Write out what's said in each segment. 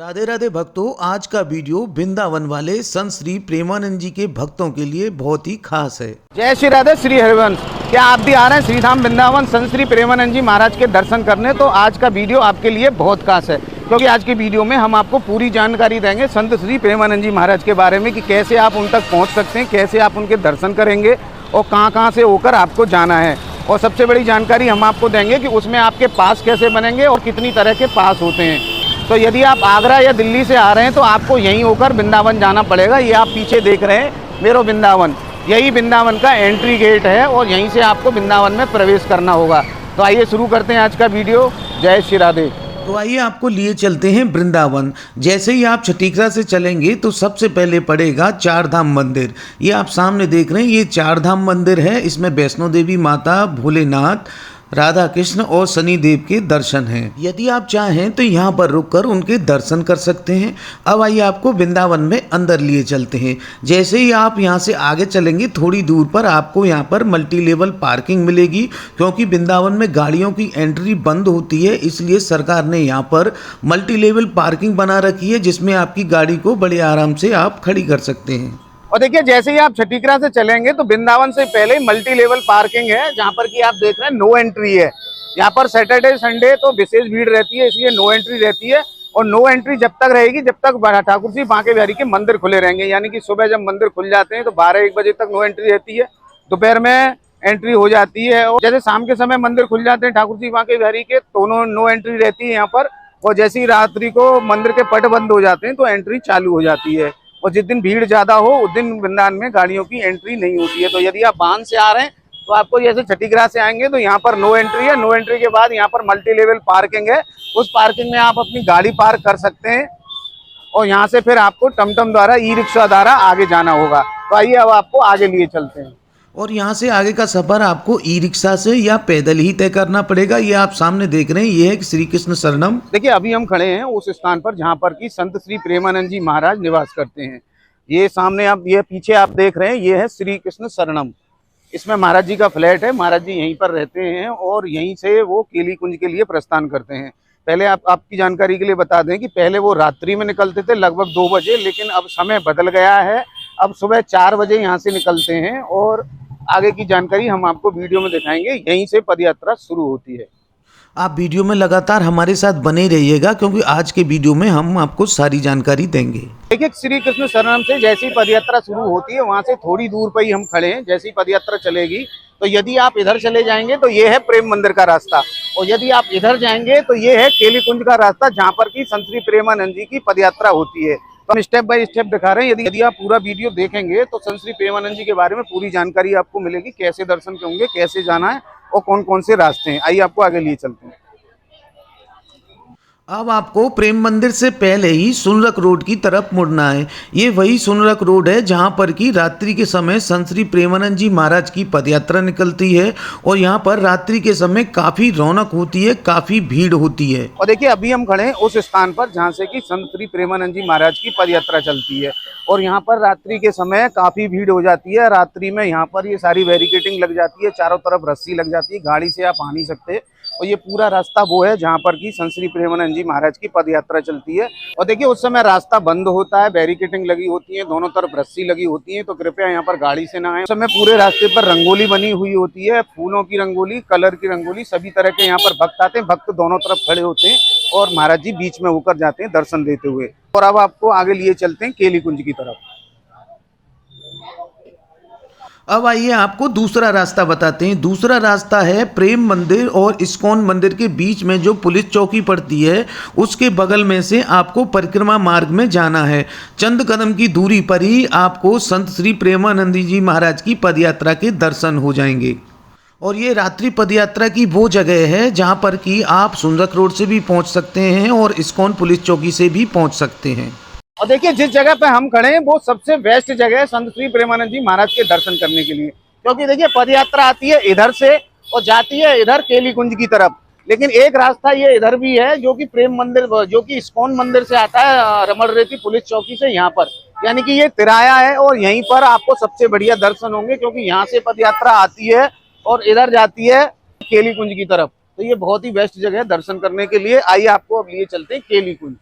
राधे राधे भक्तों, आज का वीडियो वृंदावन वाले संत श्री प्रेमानंद जी के भक्तों के लिए बहुत ही खास है। जय श्री राधे श्री हरिवंश। क्या आप भी आ रहे हैं श्रीधाम वृंदावन संत श्री प्रेमानंद जी महाराज के दर्शन करने? तो आज का वीडियो आपके लिए बहुत खास है, क्योंकि आज की वीडियो में हम आपको पूरी जानकारी देंगे संत श्री प्रेमानंद जी महाराज के बारे में कि कैसे आप उन तक पहुँच सकते हैं, कैसे आप उनके दर्शन करेंगे और कहाँ से होकर आपको जाना है। और सबसे बड़ी जानकारी हम आपको देंगे कि उसमें आपके पास कैसे बनेंगे और कितनी तरह के पास होते हैं। तो यदि आप आगरा या दिल्ली से आ रहे हैं तो आपको यहीं होकर वृंदावन जाना पड़ेगा। ये आप पीछे देख रहे हैं मेरो वृंदावन, यही वृंदावन का एंट्री गेट है और यहीं से आपको वृंदावन में प्रवेश करना होगा। तो आइए शुरू करते हैं आज का वीडियो। जय श्री राधे। तो आइए आपको लिए चलते हैं वृंदावन। जैसे ही आप छठीकरा से चलेंगे तो सबसे पहले पड़ेगा चार धाम मंदिर। ये आप सामने देख रहे हैं, ये चार धाम मंदिर है। इसमें वैष्णो देवी माता, भोलेनाथ, राधा कृष्ण और शनि देव के दर्शन हैं। यदि आप चाहें तो यहाँ पर रुककर उनके दर्शन कर सकते हैं। अब आइए आपको वृंदावन में अंदर लिए चलते हैं। जैसे ही आप यहाँ से आगे चलेंगे थोड़ी दूर पर आपको यहाँ पर मल्टी लेवल पार्किंग मिलेगी, क्योंकि वृंदावन में गाड़ियों की एंट्री बंद होती है, इसलिए सरकार ने यहाँ पर मल्टी लेवल पार्किंग बना रखी है, जिसमें आपकी गाड़ी को बड़े आराम से आप खड़ी कर सकते हैं। और देखिए, जैसे ही आप छठीकरा से चलेंगे तो वृंदावन से पहले ही मल्टी लेवल पार्किंग है, जहां पर कि आप देख रहे हैं नो एंट्री है। यहाँ पर सैटरडे संडे तो विशेष भीड़ रहती है, इसलिए नो एंट्री रहती है। और नो एंट्री जब तक रहेगी जब तक ठाकुर जी बांके बिहारी के मंदिर खुले रहेंगे। यानी कि सुबह जब मंदिर खुल जाते हैं तो 12-1 बजे तक नो एंट्री रहती है, दोपहर में एंट्री हो जाती है। और जैसे शाम के समय मंदिर खुल जाते हैं ठाकुर जी बांके बिहारी के, दोनों नो एंट्री रहती है यहाँ पर। और जैसे ही रात्रि को मंदिर के पट बंद हो जाते हैं तो एंट्री चालू हो जाती है। और जिस दिन भीड़ ज्यादा हो उस दिन वृंदावन में गाड़ियों की एंट्री नहीं होती है। तो यदि आप वाहन से आ रहे हैं तो आपको जैसे छठीकरा से आएंगे तो यहाँ पर नो एंट्री है। नो एंट्री के बाद यहाँ पर मल्टी लेवल पार्किंग है, उस पार्किंग में आप अपनी गाड़ी पार्क कर सकते हैं। और यहाँ से फिर आपको टमटम द्वारा, ई रिक्शा द्वारा आगे जाना होगा। तो आइए अब आपको आगे लिए चलते हैं। और यहाँ से आगे का सफ़र आपको ई रिक्शा से या पैदल ही तय करना पड़ेगा। ये आप सामने देख रहे हैं, ये है श्री कृष्ण शरणम। देखिए, अभी हम खड़े हैं उस स्थान पर जहाँ पर कि संत श्री प्रेमानंद जी महाराज निवास करते हैं। ये सामने आप, ये पीछे आप देख रहे हैं, ये है श्री कृष्ण शरणम। इसमें महाराज जी का फ्लैट है, महाराज जी यहीं पर रहते हैं और यहीं से वो केली कुंज के लिए प्रस्थान करते हैं। पहले आपकी जानकारी के लिए बता दें कि पहले वो रात्रि में निकलते थे लगभग 2 बजे, लेकिन अब समय बदल गया है। अब सुबह 4 बजे यहाँ से निकलते हैं और आगे की जानकारी हम आपको वीडियो में दिखाएंगे। यहीं से पदयात्रा शुरू होती है। आप वीडियो में लगातार हमारे साथ बने रहिएगा, क्योंकि आज के वीडियो में हम आपको सारी जानकारी देंगे। देखिए, श्री कृष्ण शरणम से जैसे ही पदयात्रा शुरू होती है वहां से थोड़ी दूर पर ही हम खड़े हैं। जैसे ही पदयात्रा चलेगी तो यदि आप इधर चले जाएंगे तो ये है प्रेम मंदिर का रास्ता, और यदि आप इधर जाएंगे तो ये है केली कुंज का रास्ता, जहाँ पर की संत श्री प्रेमानंद जी की पदयात्रा होती है। तो हम स्टेप बाय स्टेप दिखा रहे हैं। यदि आप पूरा वीडियो देखेंगे तो संत श्री प्रेमानंद जी के बारे में पूरी जानकारी आपको मिलेगी, कैसे दर्शन होंगे, कैसे जाना है और कौन कौन से रास्ते हैं। आइए आपको आगे लिए चलते हैं। अब आपको प्रेम मंदिर से पहले ही सुनरक रोड की तरफ मुड़ना है। ये वही सुनरक रोड है जहाँ पर कि रात्रि के समय संत श्री प्रेमानंद जी महाराज की पदयात्रा निकलती है और यहाँ पर रात्रि के समय काफ़ी रौनक होती है, काफ़ी भीड़ होती है। और देखिए, अभी हम खड़े हैं उस स्थान पर जहाँ से कि संत श्री प्रेमानंद जी महाराज की पदयात्रा चलती है और यहाँ पर रात्रि के समय काफ़ी भीड़ हो जाती है। रात्रि में यहाँ पर ये सारी बैरिकेडिंग लग जाती है, चारों तरफ रस्सी लग जाती है, गाड़ी से आप आ नहीं सकते। और ये पूरा रास्ता वो है जहाँ पर कि संत श्री प्रेमानंद जी महाराज की पदयात्रा चलती है। और देखिए, उस समय रास्ता बंद होता है, बैरिकेडिंग लगी होती है, दोनों तरफ रस्सी लगी होती है, तो कृपया यहाँ पर गाड़ी से ना आए। उस समय पूरे रास्ते पर रंगोली बनी हुई होती है, फूलों की रंगोली, कलर की रंगोली, सभी तरह के यहाँ पर भक्त आते हैं। भक्त दोनों तरफ खड़े होते हैं और महाराज जी बीच में होकर जाते हैं दर्शन देते हुए। और अब आपको आगे लिए चलते हैं केली कुंज की तरफ। अब आइए आपको दूसरा रास्ता बताते हैं। दूसरा रास्ता है प्रेम मंदिर और इस्कॉन मंदिर के बीच में जो पुलिस चौकी पड़ती है, उसके बगल में से आपको परिक्रमा मार्ग में जाना है। चंद कदम की दूरी पर ही आपको संत श्री प्रेमानंद जी महाराज की पदयात्रा के दर्शन हो जाएंगे। और ये रात्रि पदयात्रा की वो जगह है जहाँ पर कि आप सुंदरक रोड से भी पहुँच सकते हैं और इस्कॉन पुलिस चौकी से भी पहुँच सकते हैं। और देखिए, जिस जगह पे हम खड़े हैं वो सबसे बेस्ट जगह है संत श्री प्रेमानंद जी महाराज के दर्शन करने के लिए, क्योंकि देखिए पदयात्रा आती है इधर से और जाती है इधर केली कुंज की तरफ। लेकिन एक रास्ता ये इधर भी है जो कि प्रेम मंदिर, जो कि इस्कॉन मंदिर से आता है रमण रेती पुलिस चौकी से यहाँ पर। यानी कि ये तिराया है और यहीं पर आपको सबसे बढ़िया दर्शन होंगे, क्योंकि यहाँ से पदयात्रा आती है और इधर जाती है केली कुंज की तरफ। तो ये बहुत ही बेस्ट जगह है दर्शन करने के लिए। आइए आपको अब लिए चलते हैं केली कुंज।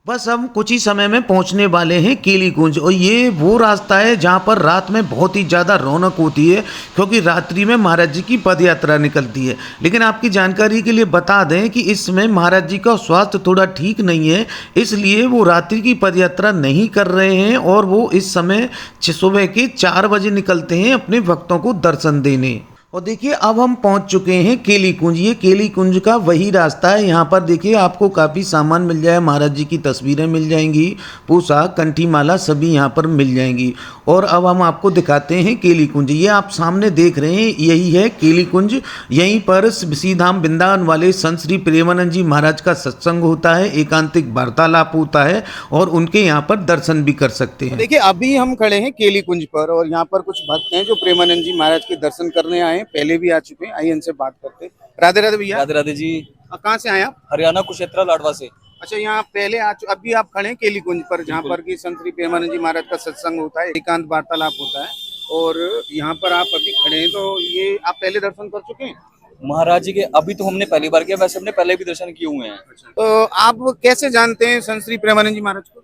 बस हम कुछ ही समय में पहुंचने वाले हैं केली कुंज, और ये वो रास्ता है जहां पर रात में बहुत ही ज़्यादा रौनक होती है, क्योंकि रात्रि में महाराज जी की पद यात्रा निकलती है। लेकिन आपकी जानकारी के लिए बता दें कि इस समय महाराज जी का स्वास्थ्य थोड़ा ठीक नहीं है, इसलिए वो रात्रि की पद यात्रा नहीं कर रहे हैं, और वो इस समय सुबह के 4 बजे निकलते हैं अपने भक्तों को दर्शन देने। और देखिए अब हम पहुंच चुके हैं केली कुंज। ये केली कुंज का वही रास्ता है। यहाँ पर देखिए आपको काफ़ी सामान मिल जाए, महाराज जी की तस्वीरें मिल जाएंगी, पोशाक, कंठी माला सभी यहाँ पर मिल जाएंगी। और अब हम आपको दिखाते हैं केली कुंज। ये आप सामने देख रहे हैं, यही है केली कुंज। यहीं पर श्री धाम वृंदावन वाले संत श्री प्रेमानंद जी महाराज का सत्संग होता है, एकांतिक वार्तालाप होता है, और उनके यहाँ पर दर्शन भी कर सकते हैं। देखिए अभी हम खड़े हैं केली कुंज पर, और यहाँ पर कुछ भक्त हैं जो प्रेमानंद जी महाराज के दर्शन करने आए हैं, पहले भी आ चुके हैं। आइए इनसे बात करते हैं। राधे राधे भैया। राधे राधे जी। कहाँ से आए आप? हरियाणा कुशेत्रा लाडवा से। अच्छा, यहाँ पहले अभी आप खड़े हैं केली कुंज पर, जहाँ पर की संत श्री प्रेमानंद जी महाराज का सत्संग होता है, एकांत वार्तालाप होता है, और यहाँ पर आप अभी खड़े हैं, तो ये आप पहले दर्शन कर चुके हैं? महाराज जी के अभी तो हमने पहली बार किया, वैसे हमने पहले भी दर्शन किए हुए हैं। तो आप कैसे जानते हैं संत श्री प्रेमानंद जी महाराज को?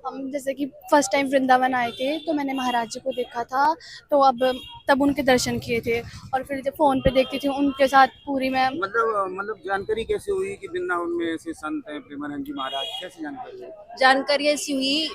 हम जैसे कि फर्स्ट टाइम वृंदावन आए थे तो मैंने महाराज जी को देखा था, तो अब तब उनके दर्शन किए थे, और फिर जब फोन पे देखती थी उनके साथ पूरी मैं मतलब जानकारी कैसे हुई कि वृंदावन में ऐसे संत हैं प्रेमानंद जी महाराज, कैसे जानकारी हुई? जानकारी ऐसी हुई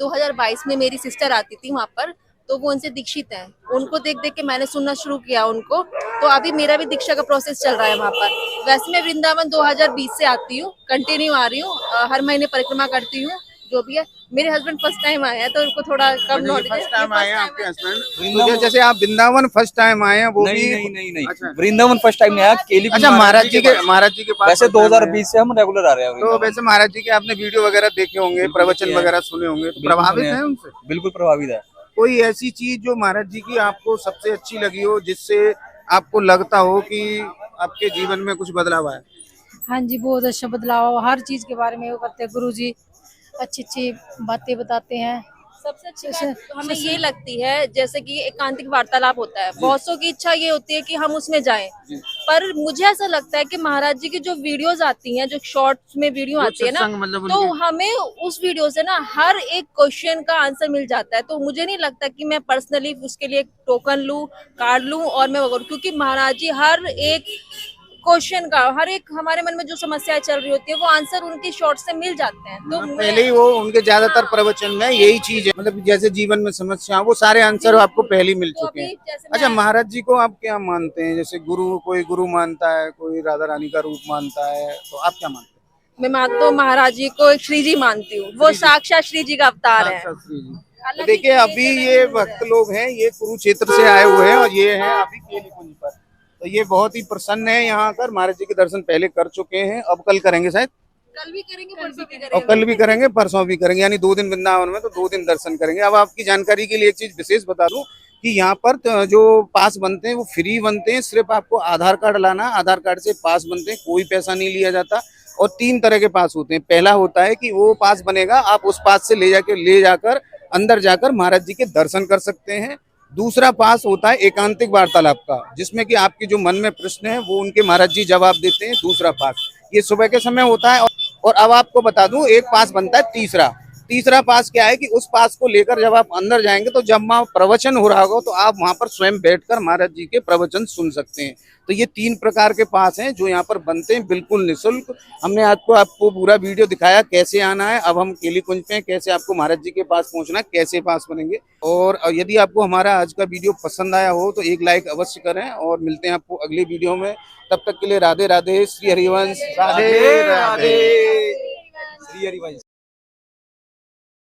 2022 में मेरी सिस्टर आती थी वहाँ पर, तो वो उनसे दीक्षित है, उनको देख देख के मैंने सुनना शुरू किया उनको, तो अभी मेरा भी दीक्षा का प्रोसेस चल रहा है वहाँ पर। वैसे मैं वृंदावन 2020 से आती हूँ, कंटिन्यू आ रही हूँ, हर महीने परिक्रमा करती हूँ, जो भी है। मेरे हस्बैंड फर्स्ट टाइम आए हैं तो उनको थोड़ा कम नॉलेज है। फर्स्ट टाइम आए हैं आपके हस्बैंड? तो जैसे आप वृंदावन फर्स्ट टाइम आए हैं, वो भी नहीं। अच्छा। वृंदावन फर्स्ट टाइम नहीं आया, केली कुंज अच्छा, महाराज जी के पास वैसे first time आए 2020 से हम रेगुलर आ रहे हैं हैं। तो वृंदावन। वैसे महाराज जी के आपने वीडियो वगैरह देखे होंगे, प्रवचन वगैरह सुने होंगे, तो प्रभावित हैं उनसे? बिल्कुल प्रभावित है। कोई ऐसी चीज जो महाराज जी की आपको सबसे अच्छी लगी हो, जिससे आपको लगता हो कि आपके जीवन में कुछ बदलाव आया? हाँ जी, बहुत अच्छा बदलाव, हर चीज के बारे में वो करते हैं, गुरु जी अच्छी अच्छी बातें बताते हैं। सबसे अच्छी बात तो हमें ये लगती है, जैसे कि एकांतिक वार्तालाप होता है, बहुत सौ की इच्छा ये होती है कि हम उसमें जाएं, पर मुझे ऐसा लगता है कि महाराज जी की जो वीडियोस आती हैं, जो शॉर्ट्स में वीडियो आती है ना, मतलब तो हमें उस वीडियो से ना हर एक क्वेश्चन का आंसर मिल जाता है। तो मुझे नहीं लगता कि मैं पर्सनली उसके लिए टोकन लूं, कार्ड लूं और मैं वो करूं, क्योंकि महाराज जी हर एक क्वेश्चन का, हर एक हमारे मन में जो समस्याएं चल रही होती है, वो आंसर उनकी शॉर्ट से मिल जाते हैं। तो पहले ही वो उनके ज्यादातर प्रवचन में यही चीज है, मतलब जैसे जीवन में समस्या, वो सारे आंसर आपको पहले ही मिल चुके हैं। अच्छा, महाराज जी को आप क्या मानते हैं? जैसे गुरु, कोई गुरु मानता है, कोई राधा रानी का रूप मानता है, तो आप क्या मानते हैं? मैं तो महाराज जी को एक श्री जी मानती हूँ, वो साक्षात श्री जी का अवतार है। तो देखिए अभी ये भक्त लोग हैं, ये कुरुक्षेत्र से आए हुए हैं, और ये हैं अभी केली कुंज पर, तो ये बहुत ही प्रसन्न है यहाँ आकर। महाराज जी के दर्शन पहले कर चुके हैं, अब कल करेंगे शायद, कल भी करेंगे, परसों भी और करेंगे, कल भी करेंगे, परसों भी करेंगे, यानी 2 दिन वृंदावन में, तो 2 दिन दर्शन करेंगे। अब आपकी जानकारी के लिए एक चीज विशेष बता दूं कि यहाँ पर जो पास बनते हैं वो फ्री बनते हैं, सिर्फ आपको आधार कार्ड लाना, आधार कार्ड से पास बनते हैं, कोई पैसा नहीं लिया जाता। और 3 तरह के पास होते हैं। पहला होता है कि वो पास बनेगा, आप उस पास से ले जाकर अंदर जाकर महाराज जी के दर्शन कर सकते हैं। दूसरा पास होता है एकांतिक वार्तालाप का, जिसमें कि आपके जो मन में प्रश्न है वो उनके महाराज जी जवाब देते हैं। दूसरा पास ये सुबह के समय होता है। और अब आपको बता दूं, एक पास बनता है तीसरा पास क्या है कि उस पास को लेकर जब आप अंदर जाएंगे, तो जब वहाँ प्रवचन हो रहा होगा, तो आप वहाँ पर स्वयं बैठकर महाराज जी के प्रवचन सुन सकते हैं। तो ये 3 प्रकार के पास हैं जो यहाँ पर बनते हैं, बिल्कुल निःशुल्क। हमने आपको पूरा वीडियो दिखाया कैसे आना है। अब हम केली कुंज पे हैं, कैसे आपको महाराज जी के पास पहुंचना है, कैसे पास बनेंगे। और यदि आपको हमारा आज का वीडियो पसंद आया हो तो एक लाइक अवश्य करें, और मिलते हैं आपको अगले वीडियो में। तब तक के लिए राधे राधे, श्री हरिवंश। राधे राधे, श्री हरिवंश।